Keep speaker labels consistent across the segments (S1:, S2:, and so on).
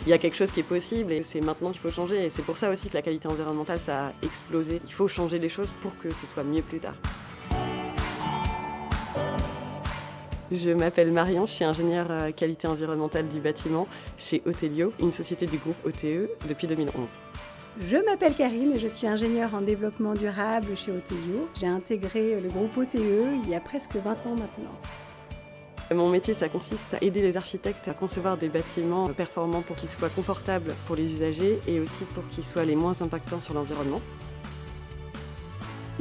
S1: Il y a quelque chose qui est possible et c'est maintenant qu'il faut changer. Et c'est pour ça aussi que la qualité environnementale, ça a explosé. Il faut changer les choses pour que ce soit mieux plus tard. Je m'appelle Marion, je suis ingénieure qualité environnementale du bâtiment chez Otelio, une société du groupe OTE depuis 2011.
S2: Je m'appelle Karine et je suis ingénieure en développement durable chez Otelio. J'ai intégré le groupe OTE il y a presque 20 ans maintenant.
S1: Mon métier, ça consiste à aider les architectes à concevoir des bâtiments performants pour qu'ils soient confortables pour les usagers et aussi pour qu'ils soient les moins impactants sur l'environnement.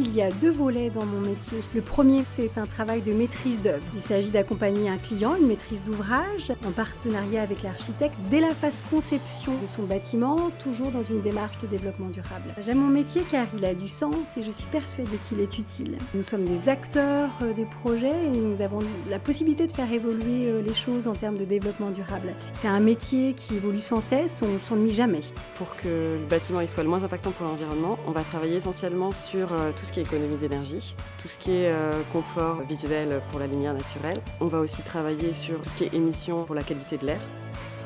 S2: Il y a 2 volets dans mon métier. Le premier, c'est un travail de maîtrise d'œuvre. Il s'agit d'accompagner un client, une maîtrise d'ouvrage, en partenariat avec l'architecte, dès la phase conception de son bâtiment, toujours dans une démarche de développement durable. J'aime mon métier car il a du sens et je suis persuadée qu'il est utile. Nous sommes des acteurs des projets et nous avons la possibilité de faire évoluer les choses en termes de développement durable. C'est un métier qui évolue sans cesse, on ne s'ennuie jamais.
S1: Pour que le bâtiment il soit le moins impactant pour l'environnement, on va travailler essentiellement sur tout ce qui est économie d'énergie, tout ce qui est confort visuel pour la lumière naturelle. On va aussi travailler sur tout ce qui est émissions pour la qualité de l'air.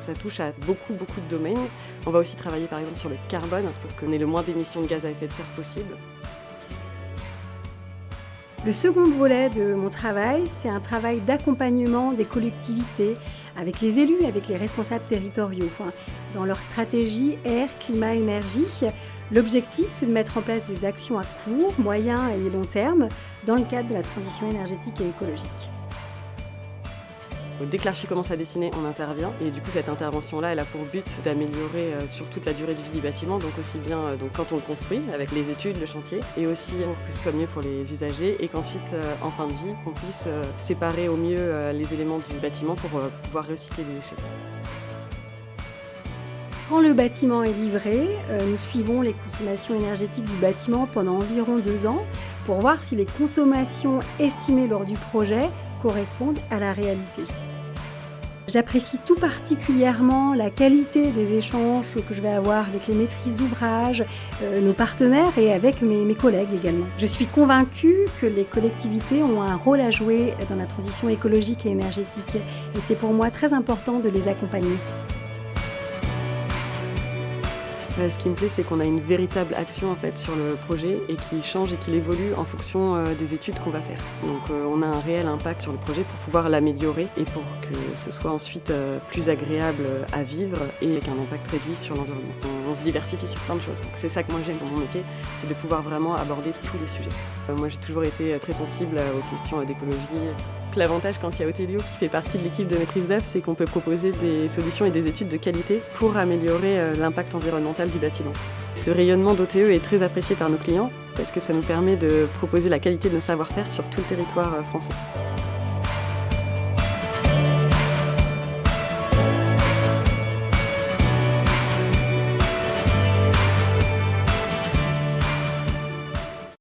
S1: Ça touche à beaucoup de domaines. On va aussi travailler par exemple sur le carbone pour qu'on ait le moins d'émissions de gaz à effet de serre possible.
S2: Le second volet de mon travail, c'est un travail d'accompagnement des collectivités avec les élus, avec les responsables territoriaux, dans leur stratégie air, climat, énergie. L'objectif, c'est de mettre en place des actions à court, moyen et long terme dans le cadre de la transition énergétique et écologique.
S1: Dès que l'archi commence à dessiner, on intervient et du coup cette intervention-là, elle a pour but d'améliorer sur toute la durée de vie du bâtiment, donc aussi bien quand on le construit avec les études, le chantier, et aussi pour que ce soit mieux pour les usagers et qu'ensuite en fin de vie, on puisse séparer au mieux les éléments du bâtiment pour pouvoir recycler les déchets.
S2: Quand le bâtiment est livré, nous suivons les consommations énergétiques du bâtiment pendant environ 2 ans pour voir si les consommations estimées lors du projet correspondent à la réalité. J'apprécie tout particulièrement la qualité des échanges que je vais avoir avec les maîtrises d'ouvrage, nos partenaires et avec mes collègues également. Je suis convaincue que les collectivités ont un rôle à jouer dans la transition écologique et énergétique et c'est pour moi très important de les accompagner.
S1: Ce qui me plaît, c'est qu'on a une véritable action en fait sur le projet et qui change et qui évolue en fonction des études qu'on va faire. Donc on a un réel impact sur le projet pour pouvoir l'améliorer et pour que ce soit ensuite plus agréable à vivre et avec un impact réduit sur l'environnement. On se diversifie sur plein de choses. Donc c'est ça que moi j'aime dans mon métier, c'est de pouvoir vraiment aborder tous les sujets. Moi j'ai toujours été très sensible aux questions d'écologie. L'avantage quand il y a Otelio qui fait partie de l'équipe de maîtrise d'œuvre, c'est qu'on peut proposer des solutions et des études de qualité pour améliorer l'impact environnemental du bâtiment. Ce rayonnement d'OTE est très apprécié par nos clients parce que ça nous permet de proposer la qualité de nos savoir-faire sur tout le territoire français.